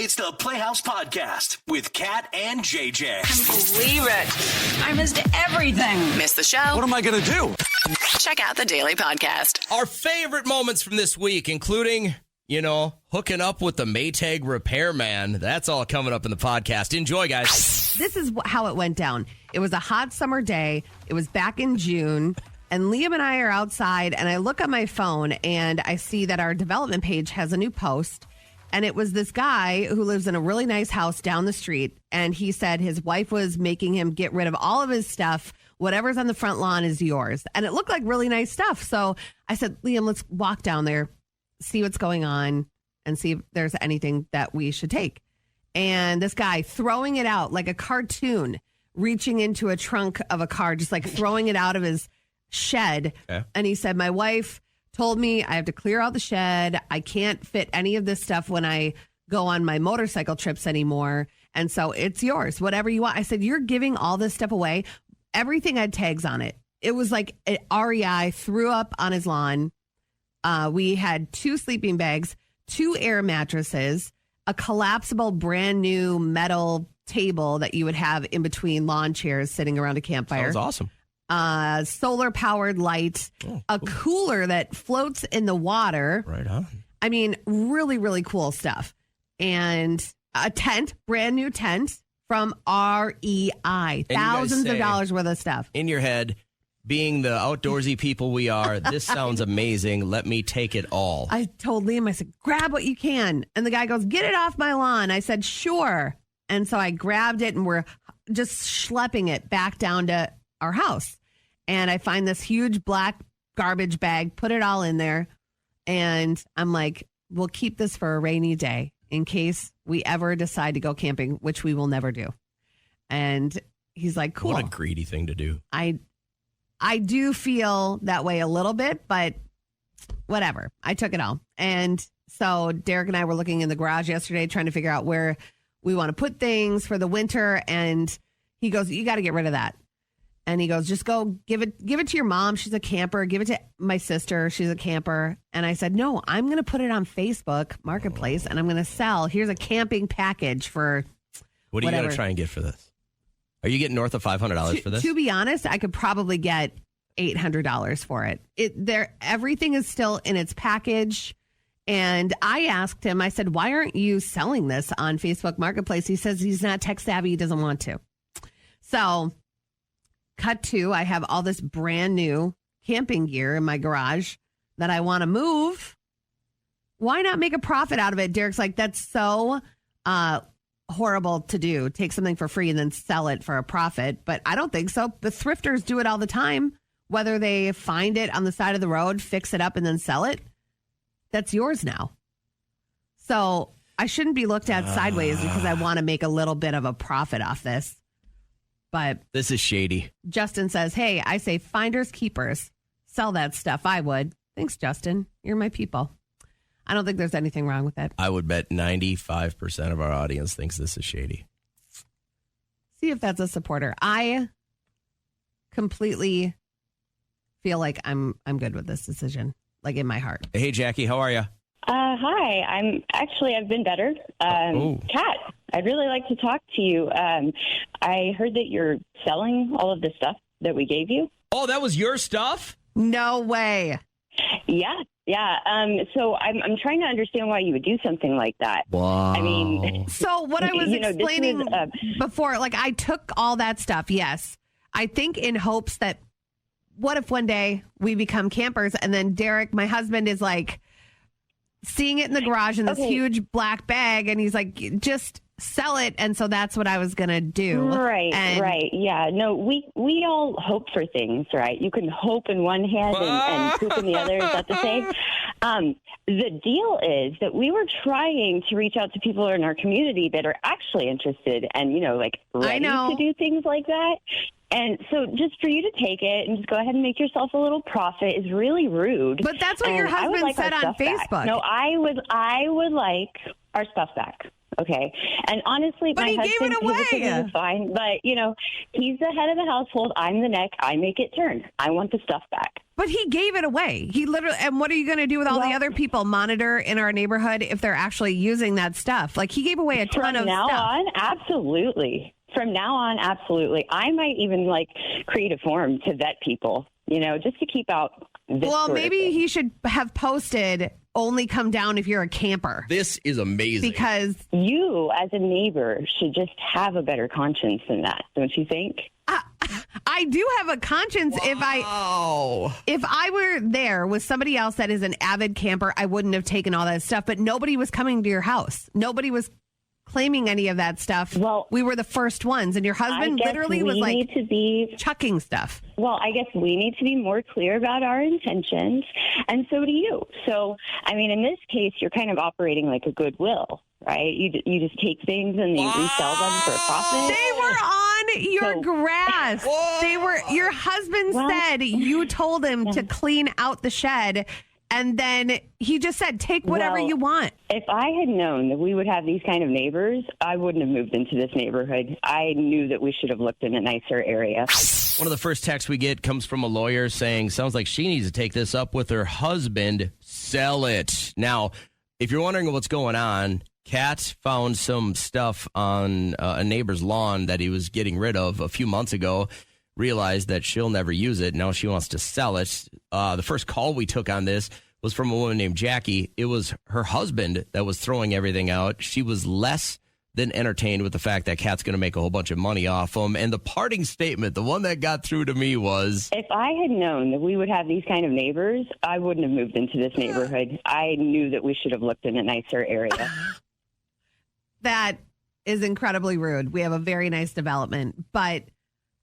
It's the Playhouse Podcast with Kat and JJ. Can't believe it. I missed everything. Missed the show? What am I going to do? Check out the Daily Podcast. Our favorite moments from this week, including, hooking up with the Maytag repairman. That's all coming up in the podcast. Enjoy, guys. This is how it went down. It was a hot summer day. It was back in June. And Liam and I are outside, and I look at my phone, and I see that our development page has a new post. And it was this guy who lives in a really nice house down the street. And he said his wife was making him get rid of all of his stuff. Whatever's on the front lawn is yours. And it looked like really nice stuff. So I said, Liam, let's walk down there, see what's going on, and see if there's anything that we should take. And this guy throwing it out like a cartoon, reaching into a trunk of a car, just like throwing it out of his shed. Okay. And he said, my wife told me I have to clear out the shed. I can't fit any of this stuff when I go on my motorcycle trips anymore. And so it's yours, whatever you want. I said, you're giving all this stuff away. Everything had tags on it. It was like REI threw up on his lawn. We had 2 sleeping bags, 2 air mattresses, a collapsible brand new metal table that you would have in between lawn chairs sitting around a campfire. Sounds awesome. Solar powered light, a cooler that floats in the water. Right on. I mean, really, really cool stuff. And a tent, brand new tent from REI. Thousands of dollars worth of stuff. In your head, being the outdoorsy people we are, this sounds amazing. Let me take it all. I told Liam, I said, grab what you can. And the guy goes, get it off my lawn. I said, sure. And so I grabbed it, and we're just schlepping it back down to our house. And I find this huge black garbage bag, put it all in there. And I'm like, we'll keep this for a rainy day in case we ever decide to go camping, which we will never do. And he's like, cool. What a greedy thing to do. I do feel that way a little bit, but whatever. I took it all. And so Derek and I were looking in the garage yesterday trying to figure out where we want to put things for the winter. And he goes, you got to get rid of that. And he goes, just go give it to your mom. She's a camper. Give it to my sister. She's a camper. And I said, no, I'm going to put it on Facebook Marketplace, and I'm going to sell. Here's a camping package for What are you going to try and get for this? Are you getting north of $500 for this? To be honest, I could probably get $800 for it. Everything is still in its package. And I asked him, I said, why aren't you selling this on Facebook Marketplace? He says he's not tech savvy. He doesn't want to. So cut to, I have all this brand new camping gear in my garage that I want to move. Why not make a profit out of it? Derek's like, that's so horrible to do. Take something for free and then sell it for a profit. But I don't think so. The thrifters do it all the time. Whether they find it on the side of the road, fix it up, and then sell it, that's yours now. So I shouldn't be looked at sideways because I want to make a little bit of a profit off this. But this is shady. Justin says, hey, I say finders keepers. Sell that stuff. I would. Thanks, Justin. You're my people. I don't think there's anything wrong with it. I would bet 95% of our audience thinks this is shady. See if that's a supporter. I completely feel like I'm good with this decision, like in my heart. Hey, Jackie, how are you? Hi. I've been better. Kat, I'd really like to talk to you. I heard that you're selling all of the stuff that we gave you. Oh, that was your stuff? No way. Yeah. So I'm trying to understand why you would do something like that. Wow. I mean, so what I was explaining before, like I took all that stuff. Yes. I think in hopes that what if one day we become campers and then Derek, my husband, is like seeing it in the garage in this huge black bag. And he's like, just sell it. And so that's what I was going to do. Right. Yeah. No, we all hope for things, right? You can hope in one hand and poop in the other. Is that the same? The deal is that we were trying to reach out to people in our community that are actually interested and, ready to do things like that. And so just for you to take it and just go ahead and make yourself a little profit is really rude. But that's what your husband said on Facebook. No, I would like our stuff back. Okay. And honestly, But my he gave husband, it away. his opinion is fine. But, he's the head of the household. I'm the neck. I make it turn. I want the stuff back. But he gave it away. He literally, and what are you going to do with all the other people monitor in our neighborhood if they're actually using that stuff? Like, he gave away a ton of now stuff. on, absolutely. From now on, absolutely. I might even create a form to vet people, just to keep out this Well, sort of maybe thing. he should have posted only come down if you're a camper. This is amazing. Because You, as a neighbor, should just have a better conscience than that, don't you think? I do have a conscience. If I were there with somebody else that is an avid camper, I wouldn't have taken all that stuff. But nobody was coming to your house. Nobody was claiming any of that stuff. Well, we were the first ones, and your husband I guess literally was we like need to be chucking stuff. Well, I guess we need to be more clear about our intentions, and so do you. So, I mean, in this case, you're kind of operating like a Goodwill, right? You just take things and you resell them for a profit. They were on your So- grass. They were. Your husband said you told him to clean out the shed, and then he just said, "Take whatever Well, you want." If I had known that we would have these kind of neighbors, I wouldn't have moved into this neighborhood. I knew that we should have looked in a nicer area. One of the first texts we get comes from a lawyer saying, sounds like she needs to take this up with her husband. Sell it. Now, if you're wondering what's going on, Kat found some stuff on a neighbor's lawn that he was getting rid of a few months ago, realized that she'll never use it. Now she wants to sell it. The first call we took on this was from a woman named Jackie. It was her husband that was throwing everything out. She was less than entertained with the fact that Kat's going to make a whole bunch of money off him. And the parting statement, the one that got through to me was, If I had known that we would have these kind of neighbors, I wouldn't have moved into this neighborhood. I knew that we should have looked in a nicer area. That is incredibly rude. We have a very nice development, but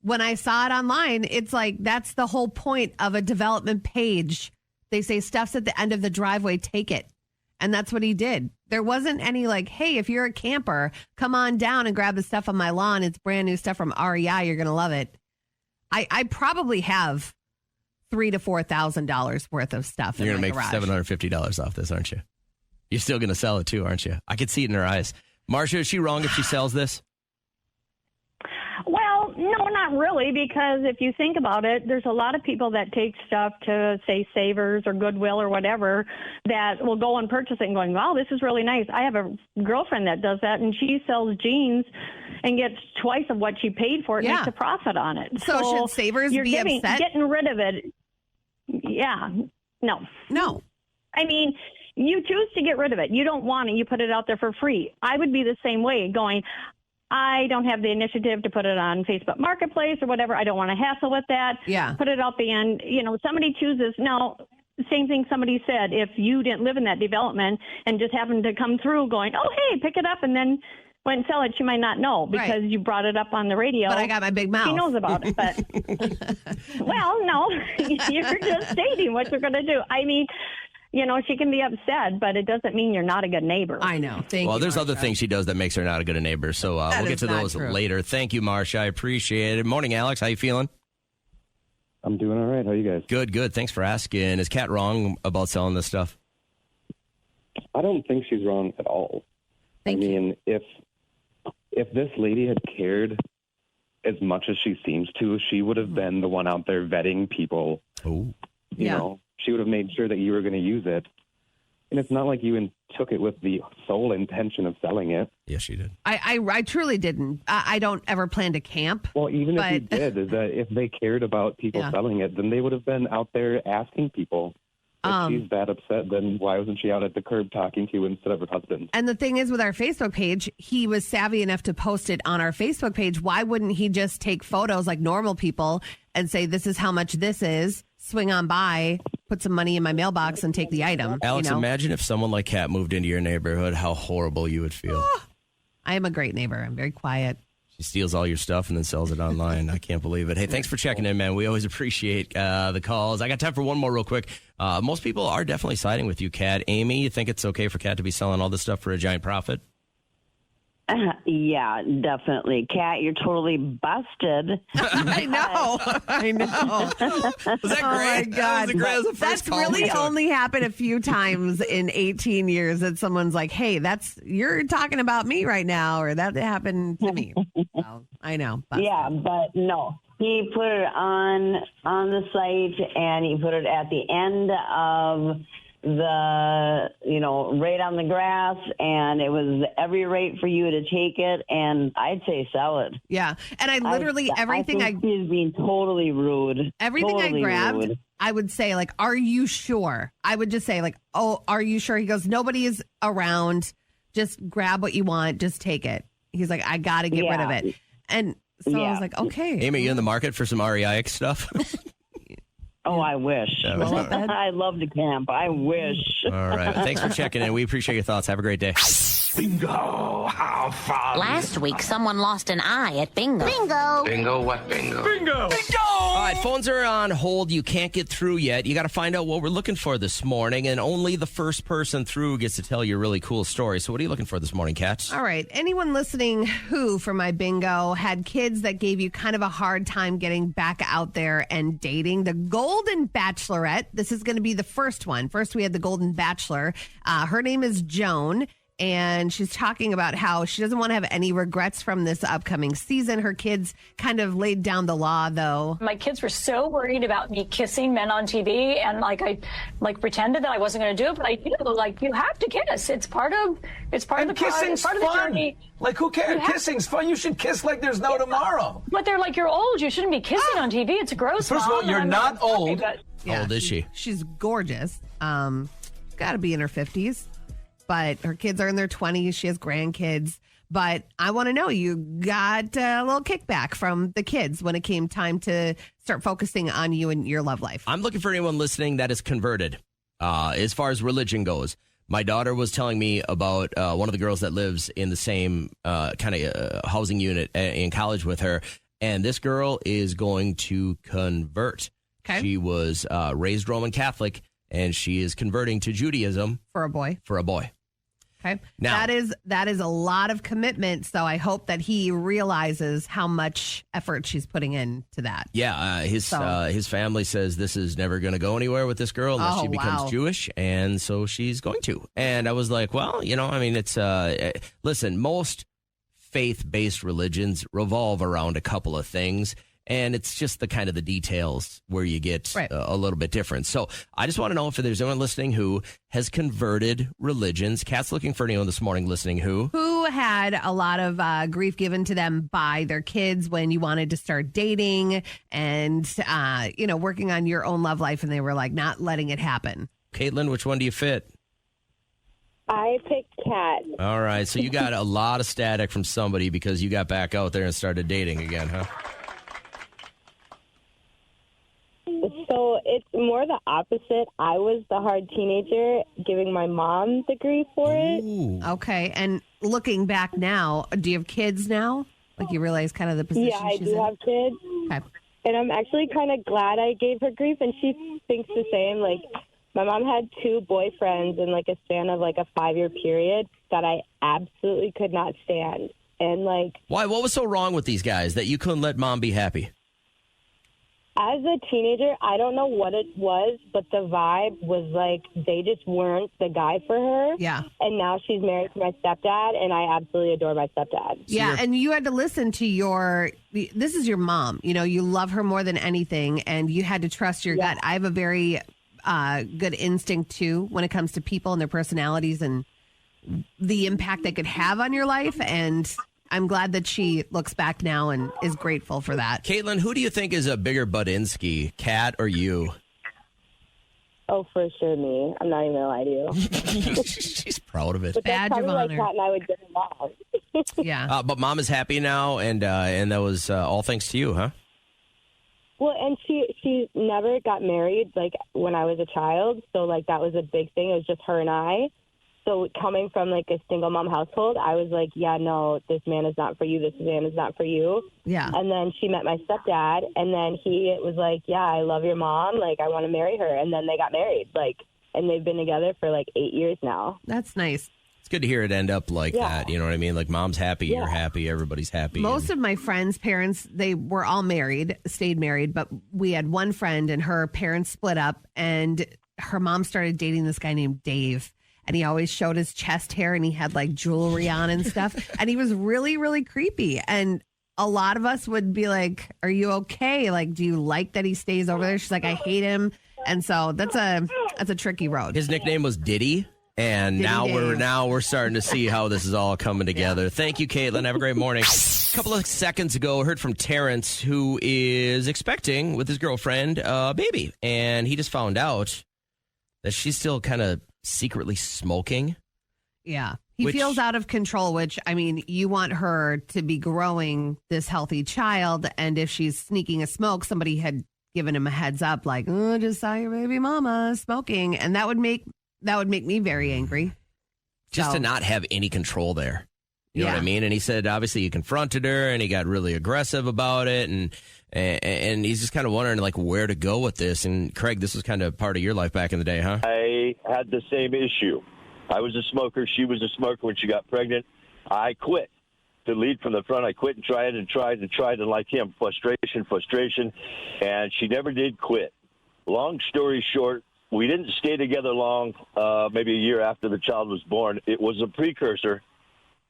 when I saw it online, it's like that's the whole point of a development page. They say stuff's at the end of the driveway, take it. And that's what he did. There wasn't any hey, if you're a camper, come on down and grab the stuff on my lawn. It's brand new stuff from REI. You're going to love it. I probably have $3,000 to $4,000 worth of stuff you're in going to my make garage. $750 off this, aren't you? You're still going to sell it too, aren't you? I could see it in her eyes. Marcia, is she wrong if she sells this? Well, no, not really, because if you think about it, there's a lot of people that take stuff to, say, Savers or Goodwill or whatever that will go and purchase it and going, wow, this is really nice. I have a girlfriend that does that, and she sells jeans and gets twice of what she paid for it, Yeah. makes a profit on it. So should Savers you're be upset? getting rid of it. Yeah, no. No. I mean, you choose to get rid of it. You don't want it. You put it out there for free. I would be the same way going, I don't have the initiative to put it on Facebook Marketplace or whatever. I don't want to hassle with that. Yeah. Put it out the end. Somebody chooses. No, same thing somebody said. If you didn't live in that development and just happened to come through going, oh, hey, pick it up and then went and sell it, she might not know because you brought it up on the radio. But I got my big mouth. She knows about it. But, well, no, you're just stating what you're going to do. I mean, she can be upset, but it doesn't mean you're not a good neighbor. I know. Thank you. There's other Marsha. things she does that makes her not a good neighbor. So we'll get is to not those true. later. Thank you, Marcia. I appreciate it. Morning, Alex. How you feeling? I'm doing all right. How are you guys? Good, good. Thanks for asking. Is Kat wrong about selling this stuff? I don't think she's wrong at all. Thank you. if this lady had cared as much as she seems to, she would have been the one out there vetting people. Oh, You know, she would have made sure that you were going to use it. And it's not like you took it with the sole intention of selling it. yes, she did. I truly didn't. I don't ever plan to camp. Well, even if you But- did, is that if they cared about people Yeah. selling it, then they would have been out there asking people. If she's that upset, then why wasn't she out at the curb talking to you instead of her husband? And the thing is, with our Facebook page, he was savvy enough to post it on our Facebook page. Why wouldn't he just take photos like normal people and say, this is how much this is, swing on by, put some money in my mailbox and take the item? Alex, you know? imagine if someone like Kat moved into your neighborhood, how horrible you would feel. I am a great neighbor. I'm very quiet. She steals all your stuff and then sells it online. I can't believe it. Hey, thanks for checking in, man. We always appreciate the calls. I got time for one more real quick. Most people are definitely siding with you, Kat. Amy, you think it's okay for Kat to be selling all this stuff for a giant profit? Yeah, definitely. Kat, you're totally busted. I know. Was that great? Oh my God. That was the first That's call we really took. only happened a few times in 18 years that someone's like, hey, you're talking about me right now, or that happened to me. So, I know. But Yeah, but no. He put it on the site, and he put it at the end of right on the grass, and it was every rate for you to take it, and I'd say sell it. yeah. And I literally, everything I think he's being totally rude. everything Totally I grabbed, rude. I would say, like, are you sure? I would just say, like, oh, are you sure? He goes, nobody is around. Just grab what you want. Just take it. He's like, I got to get rid of Yeah. it. And so I was like, okay. Amy, are you in the market for some REIX stuff? Oh, I wish. I love to camp. I wish. All right. Thanks for checking in. We appreciate your thoughts. Have a great day. Bingo. How fun. Last week, someone lost an eye at bingo. Bingo. Bingo what bingo? Bingo. All right, phones are on hold. You can't get through yet. You got to find out what we're looking for this morning, and only the first person through gets to tell you a really cool story. So what are you looking for this morning, Kat? All right. Anyone listening who, for my bingo, had kids that gave you kind of a hard time getting back out there and dating? The Golden Bachelorette. This is going to be the first one. First, we had the Golden Bachelor. Her name is Joan. And she's talking about how she doesn't want to have any regrets from this upcoming season. Her kids kind of laid down the law, though. My kids were so worried about me kissing men on TV, and I pretended that I wasn't going to do it, but I do. Like, you have to kiss. It's part of the Kissing's part of the fun. journey. Like, who cares? Kissing's fun. You should kiss like there's no tomorrow. But they're like, you're old. You shouldn't be kissing on TV. It's gross. First of all, Mom. you're And not like, old. but- How old is she? She's gorgeous. Got to be in her 50s. But her kids are in their 20s. She has grandkids. But I want to know, you got a little kickback from the kids when it came time to start focusing on you and your love life. I'm looking for anyone listening that is converted as far as religion goes. My daughter was telling me about one of the girls that lives in the same kind of housing unit in college with her. And this girl is going to convert. Okay. She was raised Roman Catholic, and she is converting to Judaism For a boy. for a boy. Okay. Now- that is a lot of commitment. So I hope that he realizes how much effort she's putting into that. Yeah, his family says this is never going to go anywhere with this girl unless Oh, she becomes wow. Jewish, and so she's going to. And I was like, well, it's listen, most faith-based religions revolve around a couple of things, and it's just the kind of the details where you get Right. a little bit different. So I just want to know if there's anyone listening who has converted religions. Kat's looking for anyone this morning listening who had a lot of grief given to them by their kids when you wanted to start dating and, working on your own love life, and they were like not letting it happen. Caitlin, which one do you fit? I picked Kat. All right, so you got a lot of static from somebody because you got back out there and started dating again, huh? So it's more the opposite. I was the hard teenager giving my mom the grief for it. Okay. And looking back now, do you have kids now? Like you realize kind of the position Yeah, I she's do in? have kids. Okay. And I'm actually kind of glad I gave her grief, and she thinks the same. Like, my mom had 2 boyfriends in, a span of, a 5-year period that I absolutely could not stand. And, Why? What was so wrong with these guys that you couldn't let mom be happy? as a teenager, I don't know what it was, but the vibe was they just weren't the guy for her. Yeah. And now she's married to my stepdad, and I absolutely adore my stepdad. Yeah, and you had to listen to this is your mom. You love her more than anything, and you had to trust your gut. I have a very good instinct, too, when it comes to people and their personalities and the impact they could have on your life. And I'm glad that she looks back now and is grateful for that. Caitlin, who do you think is a bigger Budinsky, Kat or you? Oh, for sure me. I'm not even going to lie to you. She's proud of it. But that's Badge of probably why honor. Kat and I would get along. Yeah. But mom is happy now, and that was all thanks to you, huh? Well, and she never got married, when I was a child. So, that was a big thing. It was just her and I. So coming from a single mom household, I was like, yeah, no, this man is not for you. This man is not for you. Yeah. And then she met my stepdad, and then he was like, yeah, I love your mom. I want to marry her. And then they got married, and they've been together for 8 years now. That's nice. It's good to hear it end up like that. You know what I mean? Like mom's happy, you're happy, everybody's happy. Most of my friends' parents, they were all married, stayed married, but we had one friend and her parents split up and her mom started dating this guy named Dave. And he always showed his chest hair and he had like jewelry on and stuff. And he was really, really creepy. And a lot of us would be like, are you okay? Like, do you like that he stays over there? She's like, I hate him. And so that's a tricky road. His nickname was Diddy. And Diddy now we're starting to see how this is all coming together. Thank you, Caitlin. Have a great morning. A couple of seconds ago, I heard from Terrence, who is expecting with his girlfriend a baby. And he just found out that she's still kind of secretly smoking. Yeah. He feels out of control, which, I mean, you want her to be growing this healthy child. And if she's sneaking a smoke, somebody had given him a heads up, like, oh, just saw your baby mama smoking. And that would make me very angry. Just to not have any control there. You know what I mean? And he said, obviously, you confronted her and he got really aggressive about it. And he's just kind of wondering, like, where to go with this. And Craig, this was kind of part of your life back in the day, huh? I had the same issue. I was a smoker. She was a smoker when she got pregnant. I quit. To lead from the front, I quit and tried. And like him, frustration. And she never did quit. Long story short, we didn't stay together long, maybe a year after the child was born. It was a precursor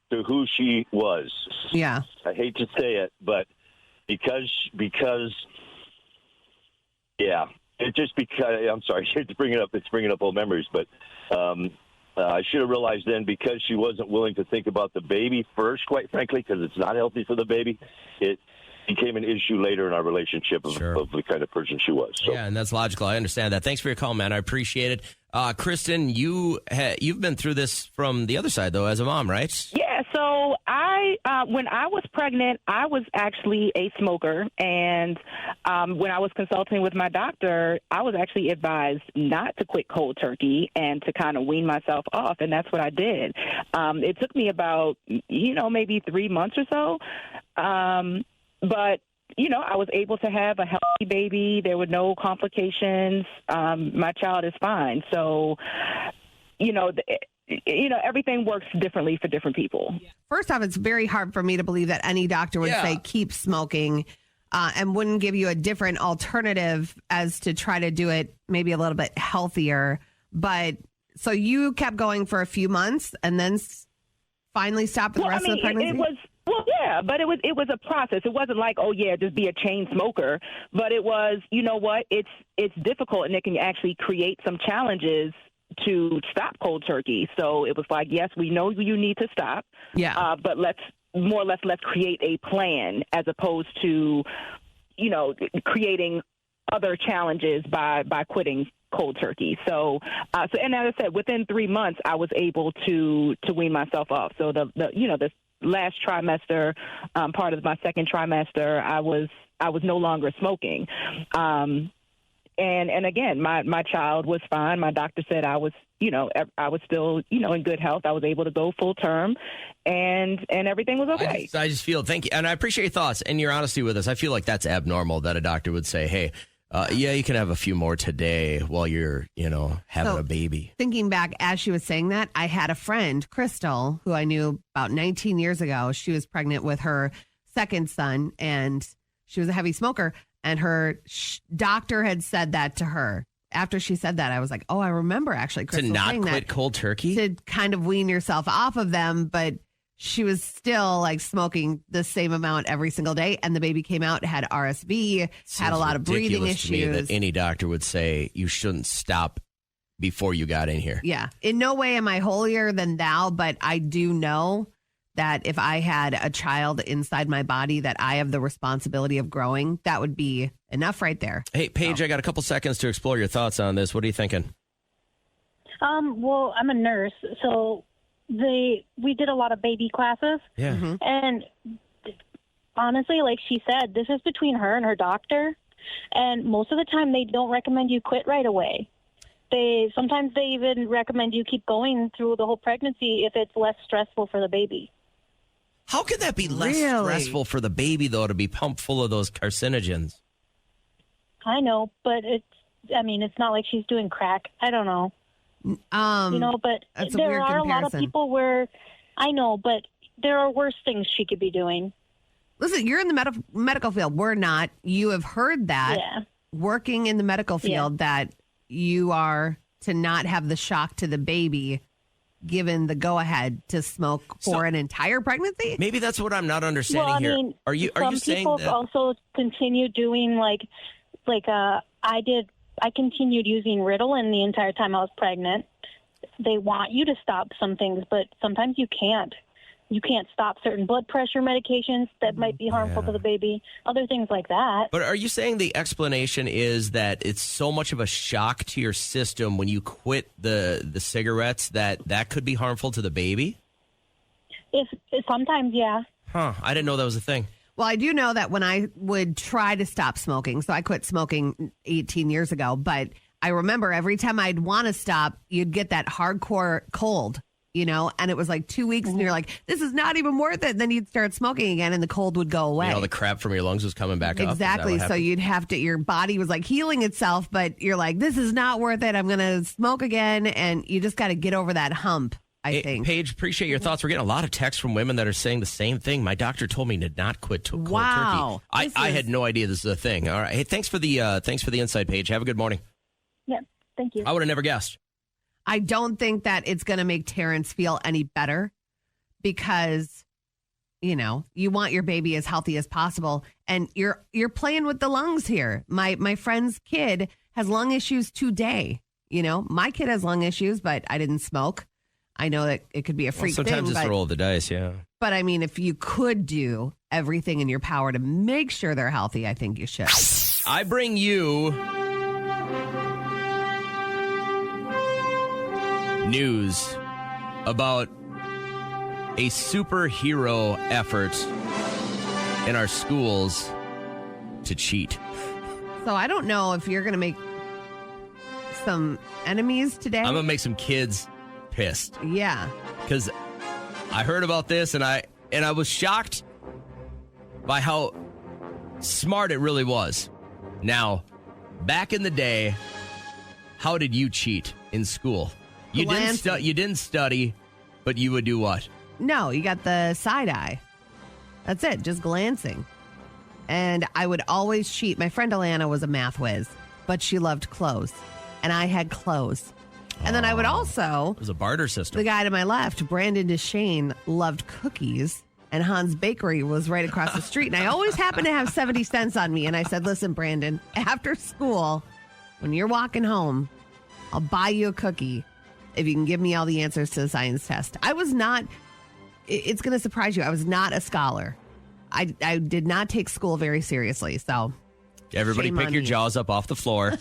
to who she was. Yeah. I hate to say it, but because I'm sorry, I hate to bring it up. It's bringing up old memories, but I should have realized then, because she wasn't willing to think about the baby first, quite frankly, because it's not healthy for the baby. It became an issue later in our relationship of the kind of person she was. So. Yeah, and that's logical. I understand that. Thanks for your call, man. I appreciate it. Kristen, you've been through this from the other side, though, as a mom, right? Yeah, so when I was pregnant, I was actually a smoker. And when I was consulting with my doctor, I was actually advised not to quit cold turkey and to kind of wean myself off. And that's what I did. It took me about, maybe 3 months or so. But I was able to have a healthy baby. There were no complications. My child is fine. So, everything works differently for different people. First off, it's very hard for me to believe that any doctor would say keep smoking and wouldn't give you a different alternative as to try to do it maybe a little bit healthier. But so you kept going for a few months and then finally stopped for the rest of the pregnancy? But it was a process. It wasn't like, just be a chain smoker. But it was, it's difficult, and it can actually create some challenges to stop cold turkey. So it was like, yes, we know you need to stop. Yeah. But let's create a plan as opposed to, creating other challenges by quitting cold turkey. So and as I said, within 3 months, I was able to wean myself off. So the last trimester, part of my second trimester, I was no longer smoking. And again, my child was fine. My doctor said I was still, in good health. I was able to go full term and everything was okay. I just feel, thank you. And I appreciate your thoughts and your honesty with us. I feel like that's abnormal that a doctor would say, hey, you can have a few more today while you're, having a baby. Thinking back as she was saying that, I had a friend, Crystal, who I knew about 19 years ago. She was pregnant with her second son and she was a heavy smoker. And her doctor had said that to her. After she said that, I was like, oh, I remember actually Crystal to not saying quit that, cold turkey? to kind of wean yourself off of them. But she was still like smoking the same amount every single day. And the baby came out, had RSV, had a lot of breathing ridiculous to me issues. that any doctor would say you shouldn't stop before you got in here. Yeah. In no way am I holier than thou, but I do know that if I had a child inside my body that I have the responsibility of growing, that would be enough right there. Hey, Paige, I got a couple seconds to explore your thoughts on this. What are you thinking? Well, I'm a nurse, so we did a lot of baby classes. Yeah. Mm-hmm. And honestly, like she said, this is between her and her doctor. And most of the time, they don't recommend you quit right away. Sometimes they even recommend you keep going through the whole pregnancy if it's less stressful for the baby. How could that be less stressful for the baby, though, to be pumped full of those carcinogens? I know, but it's not like she's doing crack. I don't know. you know, but that's a there weird are a lot of comparison. people where I know, but there are worse things she could be doing. Listen, you're in the medical field. We're not. You have heard that working in the medical field that you are to not have the shock to the baby given the go-ahead to smoke for an entire pregnancy? Maybe that's what I'm not understanding Well, I here. mean, Are you some saying people that? also continue doing like I did. I continued using Ritalin the entire time I was pregnant. They want you to stop some things, but sometimes you can't. You can't stop certain blood pressure medications that might be harmful to the baby, other things like that. But are you saying the explanation is that it's so much of a shock to your system when you quit the cigarettes that could be harmful to the baby? If sometimes, yeah. Huh. I didn't know that was a thing. Well, I do know that when I would try to stop smoking, so I quit smoking 18 years ago, but I remember every time I'd want to stop, you'd get that hardcore cold, you know, and it was like 2 weeks and you're like, this is not even worth it. Then you'd start smoking again and the cold would go away. You know, the crap from your lungs was coming back up. Exactly. So you'd have to, your body was like healing itself, but you're like, this is not worth it. I'm going to smoke again. And you just got to get over that hump, I think. Paige, appreciate your thoughts. We're getting a lot of texts from women that are saying the same thing. My doctor told me to not quit cold Wow. turkey. I had no idea this is a thing. All right. Hey, thanks for the insight, Paige. Have a good morning. Yeah. Thank you. I would have never guessed. I don't think that it's going to make Terrence feel any better because, you know, you want your baby as healthy as possible. And you're playing with the lungs here. My friend's kid has lung issues today. You know, my kid has lung issues, but I didn't smoke. I know that it could be a freak sometimes thing. it's a roll of the dice, yeah. But I mean, if you could do everything in your power to make sure they're healthy, I think you should. I bring you news about a superhero effort in our schools to cheat. So I don't know if you're going to make some enemies today. I'm going to make some kids pissed. Yeah. Because I heard about this and I was shocked by how smart it really was. Now, back in the day, how did you cheat in school? You didn't study, but you would do what? No, you got the side eye. That's it, just glancing. And I would always cheat. My friend Alana was a math whiz, but she loved clothes. And I had clothes. And then I would also... It was a barter system. The guy to my left, Brandon DeShane, loved cookies. And Hans Bakery was right across the street. And I always happened to have 70 cents on me. And I said, listen, Brandon, after school, when you're walking home, I'll buy you a cookie if you can give me all the answers to the science test. I was not... It's going to surprise you. I was not a scholar. I did not take school very seriously. So... Everybody Shame pick on your me. jaws up off the floor.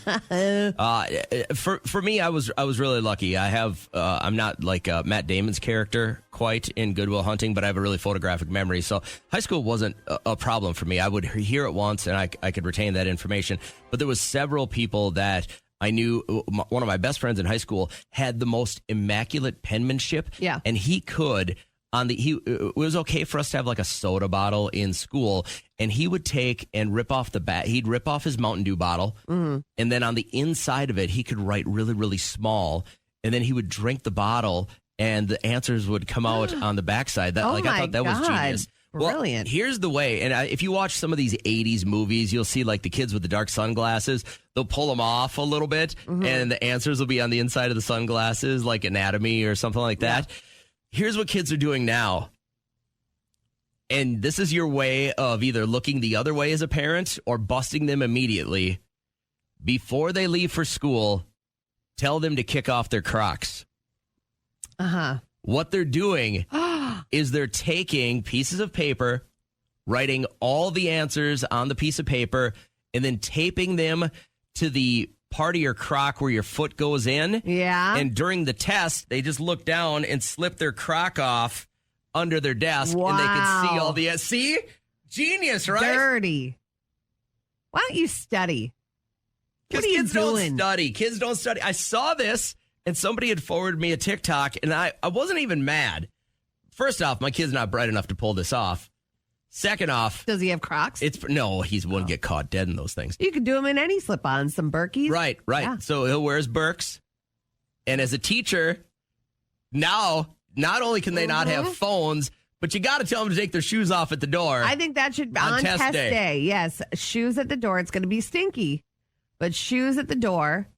For me, I was really lucky. I'm not like Matt Damon's character quite in Good Will Hunting, but I have a really photographic memory. So high school wasn't a problem for me. I would hear it once and I could retain that information. But there was several people that I knew. One of my best friends in high school had the most immaculate penmanship. Yeah. And he could... it was okay for us to have like a soda bottle in school, and he would take and rip off he'd rip off his Mountain Dew bottle, and then on the inside of it, he could write really, really small, and then he would drink the bottle, and the answers would come out on the backside. I thought that was genius. Brilliant. Well, here's the way, and if you watch some of these 80s movies, you'll see like the kids with the dark sunglasses, they'll pull them off a little bit, and the answers will be on the inside of the sunglasses, like anatomy or something like that. Here's what kids are doing now. And this is your way of either looking the other way as a parent or busting them immediately. Before they leave for school, tell them to kick off their Crocs. What they're doing is they're taking pieces of paper, writing all the answers on the piece of paper, and then taping them to the part of your Croc where your foot goes in. Yeah. And during the test, they just look down and slip their Croc off under their desk, and they can see all the... See? Genius, right? Dirty. Why don't you study? What Because are you kids doing? don't study. Kids don't study. I saw this, and somebody had forwarded me a TikTok, and I wasn't even mad. First off, my kid's not bright enough to pull this off. Second off, does he have Crocs? No, he wouldn't get caught dead in those things. You could do him in any slip-ons, some Berkeys. Right. Yeah. So he'll wear his Birks, And as a teacher, now not only can they not have phones, but you got to tell them to take their shoes off at the door. I think that should be on test day. Yes, shoes at the door. It's going to be stinky, but shoes at the door.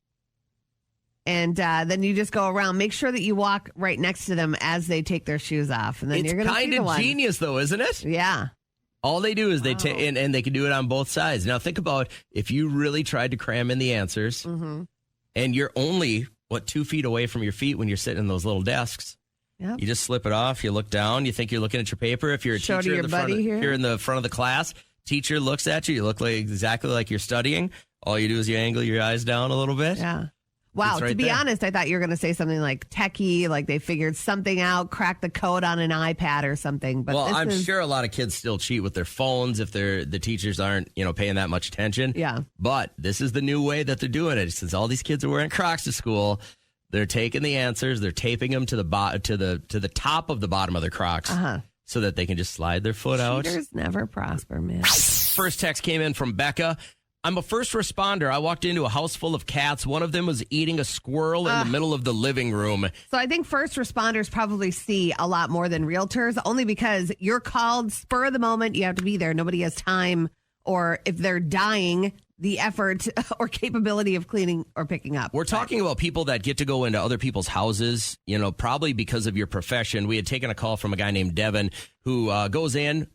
And then you just go around. Make sure that you walk right next to them as they take their shoes off. And then you're going to see the one. It's kind of genius, though, isn't it? Yeah. All they do is they take, and they can do it on both sides. Now, think about if you really tried to cram in the answers, and you're only, 2 feet away from your feet when you're sitting in those little desks. Yep. You just slip it off. You look down. You think you're looking at your paper. If you're a Show to teacher your buddy here. if you're in the front of the class, teacher looks at you. You look like exactly like you're studying. All you do is you angle your eyes down a little bit. Yeah. Wow. It's right to be there. honest, I thought you were going to say something like techie, like they figured something out, cracked the code on an iPad or something. But Well, this I'm is, sure a lot of kids still cheat with their phones if the teachers aren't, paying that much attention. Yeah. But this is the new way that they're doing it. Since all these kids are wearing Crocs to school, they're taking the answers, they're taping them to the top of the bottom of their Crocs, so that they can just slide their foot out. Cheaters never prosper, man. First text came in from Becca. I'm a first responder. I walked into a house full of cats. One of them was eating a squirrel in the middle of the living room. So I think first responders probably see a lot more than realtors, only because you're called spur of the moment. You have to be there. Nobody has time, or if they're dying, the effort or capability of cleaning or picking up. We're talking about people that get to go into other people's houses, probably because of your profession. We had taken a call from a guy named Devin who goes in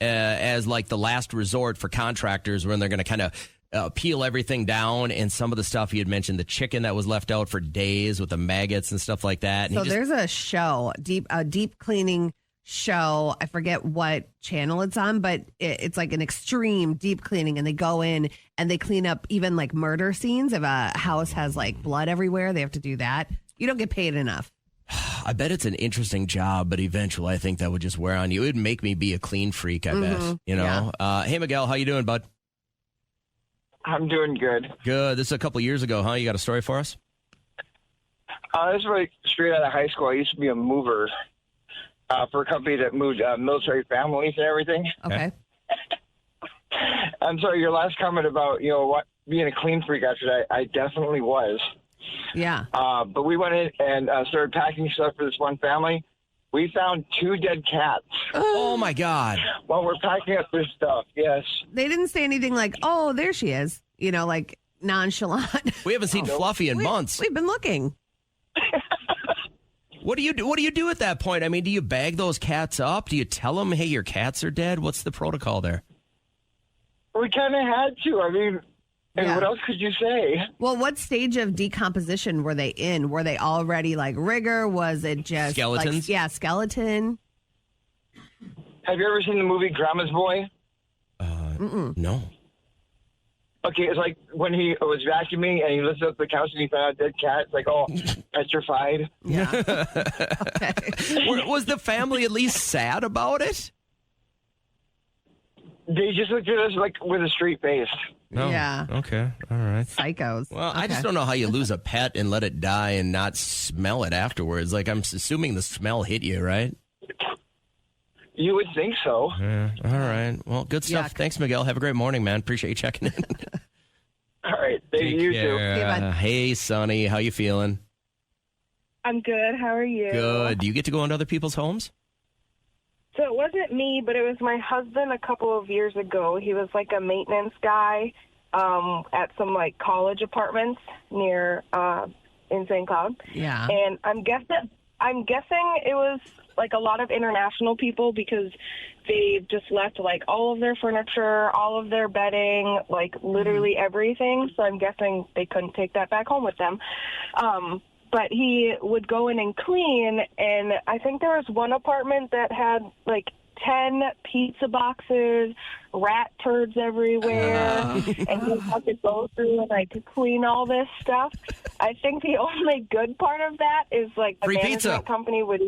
as like the last resort for contractors when they're going to kind of peel everything down. And some of the stuff he had mentioned, the chicken that was left out for days with the maggots and stuff like that. And So there's a show, a deep cleaning show. I forget what channel it's on, but it's like an extreme deep cleaning, and they go in and they clean up even like murder scenes. If a house has like blood everywhere, they have to do that. You don't get paid enough. I bet it's an interesting job, but eventually I think that would just wear on you. It would make me be a clean freak, I bet. Hey, Miguel, how you doing, bud? I'm doing good. Good. This is a couple years ago, huh? You got a story for us? This is like straight out of high school. I used to be a mover for a company that moved military families and everything. Okay. I'm sorry, your last comment about, being a clean freak after that, I definitely was. Yeah. But we went in and started packing stuff for this one family. We found 2 dead cats. Oh, my God. While we're packing up this stuff, yes. They didn't say anything like, oh, there she is, like nonchalant. We haven't seen Fluffy in months. We've been looking. What do you do? What do you do at that point? I mean, do you bag those cats up? Do you tell them, hey, your cats are dead? What's the protocol there? We kind of had to. I mean, and what else could you say? Well, what stage of decomposition were they in? Were they already like rigor? Was it just skeletons? Skeleton. Have you ever seen the movie Grandma's Boy? No. Okay, it's like when he was vacuuming and he lifted up the couch and he found a dead cat. It's like, oh, petrified. Yeah. Was the family at least sad about it? They just looked at us like with a straight face. No. Yeah. Okay. All right. Psychos. Well, I just don't know how you lose a pet and let it die and not smell it afterwards. Like, I'm assuming the smell hit you, right? You would think so. Yeah. All right. Well, good stuff. Yuck. Thanks, Miguel. Have a great morning, man. Appreciate you checking in. All right. Thank you, you too. Hey, Sonny. How you feeling? I'm good. How are you? Good. Do you get to go into other people's homes? So it wasn't me, but it was my husband a couple of years ago. He was like a maintenance guy at some like college apartments near in St. Cloud. Yeah. And I'm guessing it was like a lot of international people because they just left like all of their furniture, all of their bedding, like literally everything. So I'm guessing they couldn't take that back home with them. But he would go in and clean, and I think there was one apartment that had like 10 pizza boxes, rat turds everywhere, and he had to go through and like clean all this stuff. I think the only good part of that is like the free management pizza. company would,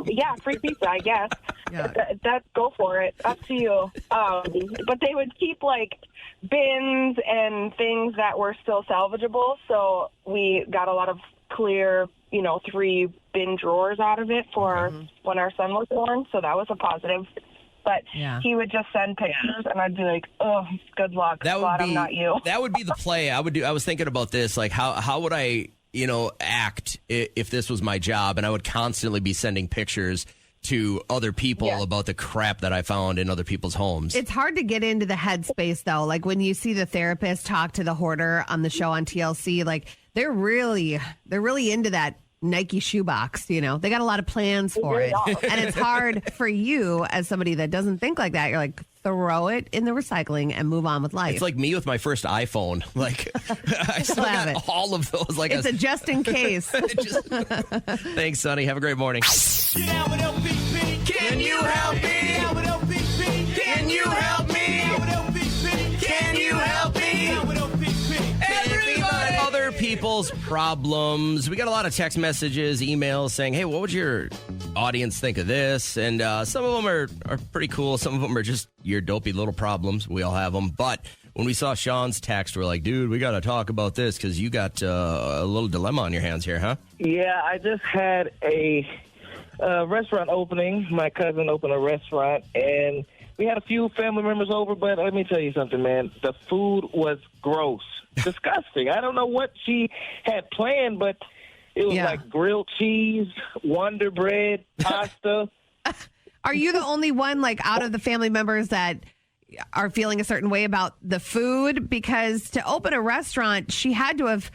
yeah, free pizza, I guess. Yeah. That go for it, up to you. But they would keep like bins and things that were still salvageable, so we got a lot of clear, 3 bin drawers out of it for when our son was born, so that was a positive. But he would just send pictures, and I'd be like, "Oh, good luck. Glad I'm not you." That would be the play I would do. I was thinking about this, like how would I act if this was my job and I would constantly be sending pictures to other people about the crap that I found in other people's homes. It's hard to get into the headspace, though. Like when you see the therapist talk to the hoarder on the show on TLC, like they're really into that Nike shoebox. They got a lot of plans for it. And it's hard for you as somebody that doesn't think like that. You're like, throw it in the recycling and move on with life. It's like me with my first iPhone. Like I still got all of those. Like it's a just in case. Thanks, Sonny. Have a great morning. Can you help me? Can you help me? Can you help me? Everybody! Other people's problems. We got a lot of text messages, emails saying, hey, what would your audience think of this? And some of them are pretty cool. Some of them are just your dopey little problems. We all have them. But when we saw Sean's text, we're like, dude, we got to talk about this because you got a little dilemma on your hands here, huh? Yeah, I just had a restaurant opening. My cousin opened a restaurant, and we had a few family members over, but let me tell you something, man. The food was gross. Disgusting. I don't know what she had planned, but it was like grilled cheese, Wonder Bread, pasta. Are you the only one, like, out of the family members that are feeling a certain way about the food? Because to open a restaurant, she had to have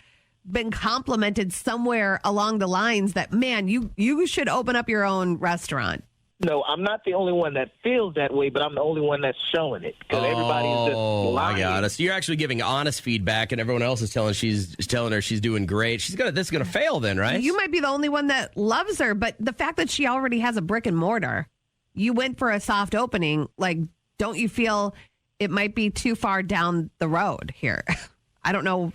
been complimented somewhere along the lines that, man, you should open up your own restaurant. No, I'm not the only one that feels that way, but I'm the only one that's showing it because everybody's just lying. I got it. So you're actually giving honest feedback, and everyone else is telling her she's doing great. This is gonna fail then, right? You might be the only one that loves her, but the fact that she already has a brick and mortar, you went for a soft opening. Like, don't you feel it might be too far down the road here? I don't know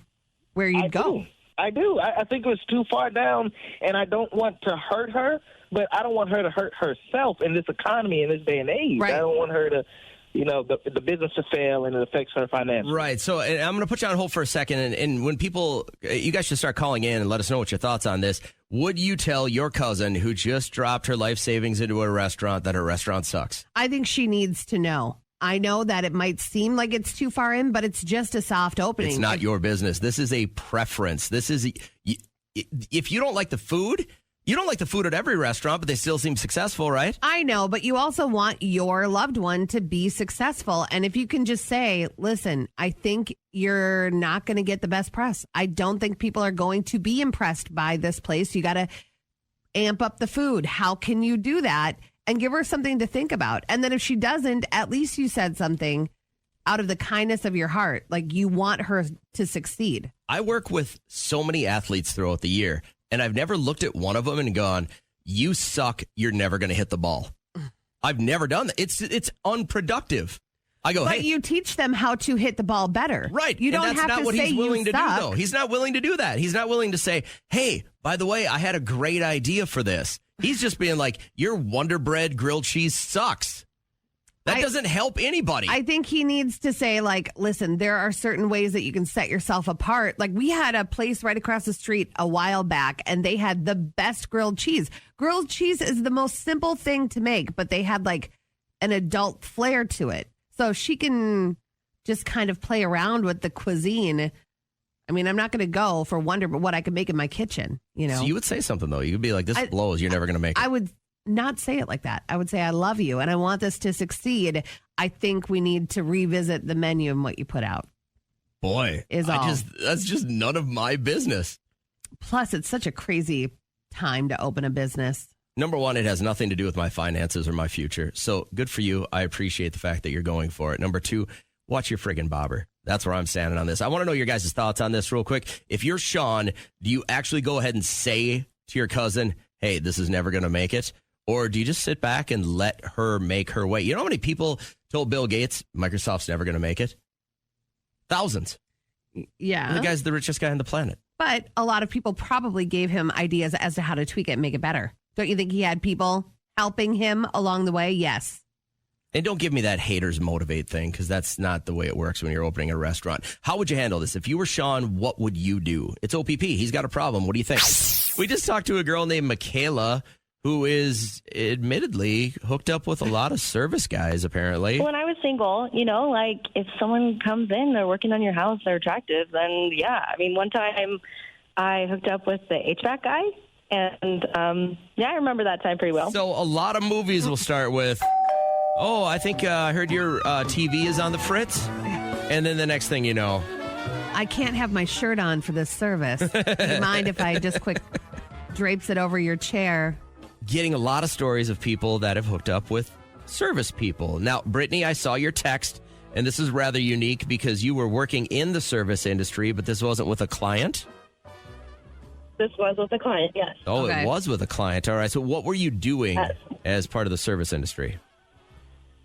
where you'd go. I do. I think it was too far down, and I don't want to hurt her, but I don't want her to hurt herself in this economy in this day and age. Right. I don't want her to, the business to fail and it affects her finances. Right. So I'm going to put you on hold for a second, and when you guys should start calling in and let us know what your thoughts on this. Would you tell your cousin who just dropped her life savings into a restaurant that her restaurant sucks? I think she needs to know. I know that it might seem like it's too far in, but it's just a soft opening. It's not your business. This is a preference. If you don't like the food, you don't like the food at every restaurant, but they still seem successful, right? I know, but you also want your loved one to be successful. And if you can just say, listen, I think you're not going to get the best press. I don't think people are going to be impressed by this place. You got to amp up the food. How can you do that? And give her something to think about. And then if she doesn't, at least you said something out of the kindness of your heart. Like, you want her to succeed. I work with so many athletes throughout the year, and I've never looked at one of them and gone, you suck, you're never going to hit the ball. I've never done that. It's unproductive. I go, but you teach them how to hit the ball better. Right. You don't and that's have not to what say he's willing to suck. do, though. He's not willing to do that. He's not willing to say, hey, by the way, I had a great idea for this. He's just being like, your Wonder Bread grilled cheese sucks. That doesn't help anybody. I think he needs to say, like, listen, there are certain ways that you can set yourself apart. Like, we had a place right across the street a while back, and they had the best grilled cheese. Grilled cheese is the most simple thing to make, but they had, like, an adult flair to it. So she can just kind of play around with the cuisine. I mean, I'm not going to go for Wonder, but what I could make in my kitchen, So you would say something, though. You would be like, this blows. You're never going to make it. I would not say it like that. I would say, I love you, and I want this to succeed. I think we need to revisit the menu and what you put out. Boy, that's just none of my business. Plus, it's such a crazy time to open a business. Number one, it has nothing to do with my finances or my future. So good for you. I appreciate the fact that you're going for it. Number two, watch your friggin' bobber. That's where I'm standing on this. I want to know your guys' thoughts on this real quick. If you're Sean, do you actually go ahead and say to your cousin, hey, this is never going to make it? Or do you just sit back and let her make her way? You know how many people told Bill Gates, Microsoft's never going to make it? Thousands. Yeah. And the guy's the richest guy on the planet. But a lot of people probably gave him ideas as to how to tweak it and make it better. Don't you think he had people helping him along the way? Yes. And don't give me that haters motivate thing, because that's not the way it works when you're opening a restaurant. How would you handle this? If you were Sean, what would you do? It's OPP. He's got a problem. What do you think? We just talked to a girl named Michaela, who is admittedly hooked up with a lot of service guys, apparently. When I was single, if someone comes in, they're working on your house, they're attractive, then yeah. I mean, one time I hooked up with the HVAC guy. And, I remember that time pretty well. So a lot of movies will start with, oh, I think I heard your TV is on the fritz. And then the next thing you know, I can't have my shirt on for this service. Do you mind if I just quick drapes it over your chair? Getting a lot of stories of people that have hooked up with service people. Now, Brittany, I saw your text, and this is rather unique because you were working in the service industry, but this wasn't with a client. This was with a client, yes. Oh, okay. It was with a client. All right. So what were you doing as part of the service industry?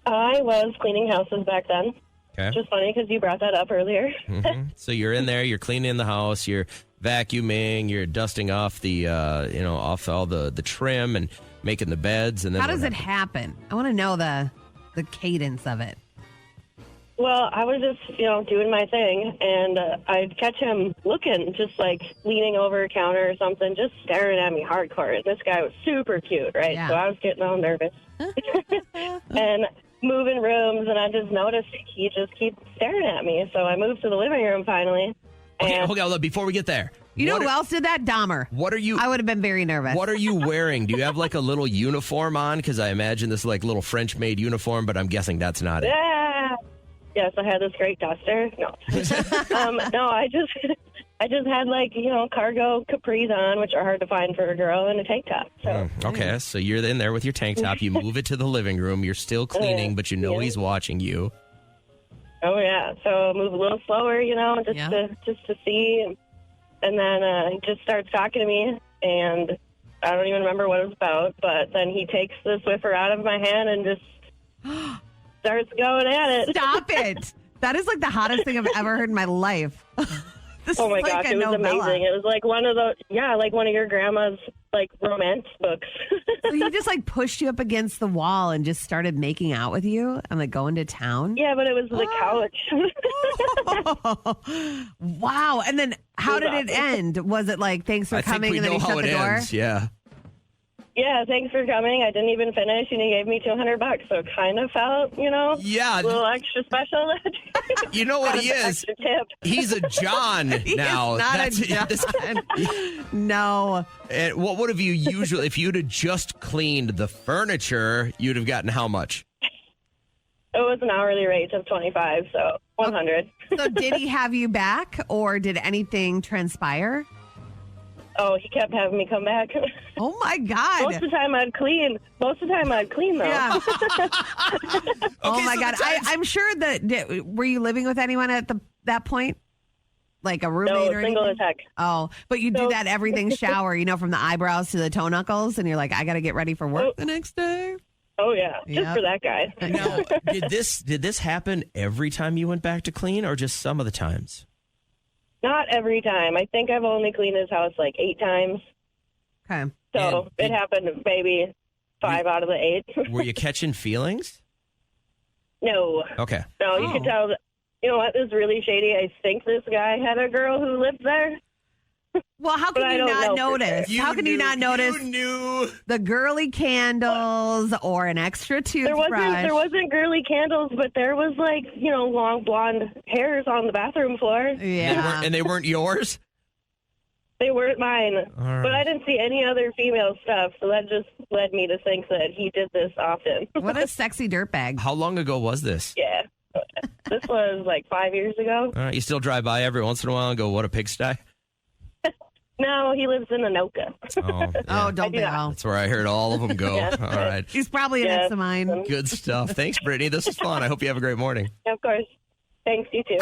I was cleaning houses back then. Okay. Which is funny because you brought that up earlier. Mm-hmm. So you're in there, you're cleaning the house, you're vacuuming, you're dusting off the, off all the trim and making the beds. And then how does it happen? I want to know the cadence of it. Well, I was just, doing my thing, and I'd catch him looking, just like leaning over a counter or something, just staring at me hardcore. And this guy was super cute, right? Yeah. So I was getting all nervous. And moving rooms, and I just noticed he just keeps staring at me. So I moved to the living room finally. Okay, look, before we get there. You know who else did that? Dahmer. What are you? I would have been very nervous. What are you wearing? Do you have like a little uniform on? Because I imagine this is like little French-made uniform, but I'm guessing that's not it. Yeah. Yes, I had this great duster. No. No, I just had like, cargo capris on, which are hard to find for a girl, and a tank top. So. Okay, so you're in there with your tank top. You move it to the living room. You're still cleaning, but he's watching you. Oh, yeah. So move a little slower, just to see. And then he just starts talking to me, and I don't even remember what it was about. But then he takes the Swiffer out of my hand and just starts going at it. Stop it. That is like the hottest thing I've ever heard in my life. Oh my gosh, it was amazing. It was like one of your grandma's like romance books. So he just like pushed you up against the wall and just started making out with you and like going to town? Yeah, but it was the couch. Wow. And then how did it end? Was it like, thanks for coming, and then he shut the door? Yeah. Yeah, thanks for coming. I didn't even finish, and he gave me $200, so it kind of felt, yeah, a little extra special. You know what he is? Tip. He's a John now. He is not a John. No. And what would have you usually, if you'd have just cleaned the furniture, you'd have gotten how much? It was an hourly rate of $25, so $100. So did he have you back, or did anything transpire? Oh, he kept having me come back. Oh, my God. Most of the time I'd clean, though. Yeah. Oh, my so God. I'm sure that, were you living with anyone at that point? Like a roommate or anything? No, single as heck. Oh, but you do that everything shower, from the eyebrows to the toe knuckles, and you're like, I got to get ready for work the next day? Oh, yeah. Just for that guy. Now, did this happen every time you went back to clean, or just some of the times? Not every time. I think I've only cleaned his house like 8 times. Okay. So it happened maybe 5 out of the 8. Were you catching feelings? No. Okay. No, you could tell that, you know what, this is really shady. I think this guy had a girl who lived there. Well, how can you not notice? How can you not notice the girly candles or an extra toothbrush? There wasn't girly candles, but there was like, long blonde hairs on the bathroom floor. Yeah. And they weren't yours? They weren't mine. Right. But I didn't see any other female stuff, so that just led me to think that he did this often. What a sexy dirtbag. How long ago was this? Yeah. This was like 5 years ago. All right, you still drive by every once in a while and go, what a pigsty? No, he lives in Anoka. Oh, yeah. Oh, don't they all? That's where I heard all of them go. Yeah. All right. He's probably an ex of mine. Good stuff. Thanks, Brittany. This is fun. I hope you have a great morning. Of course. Thanks, you too.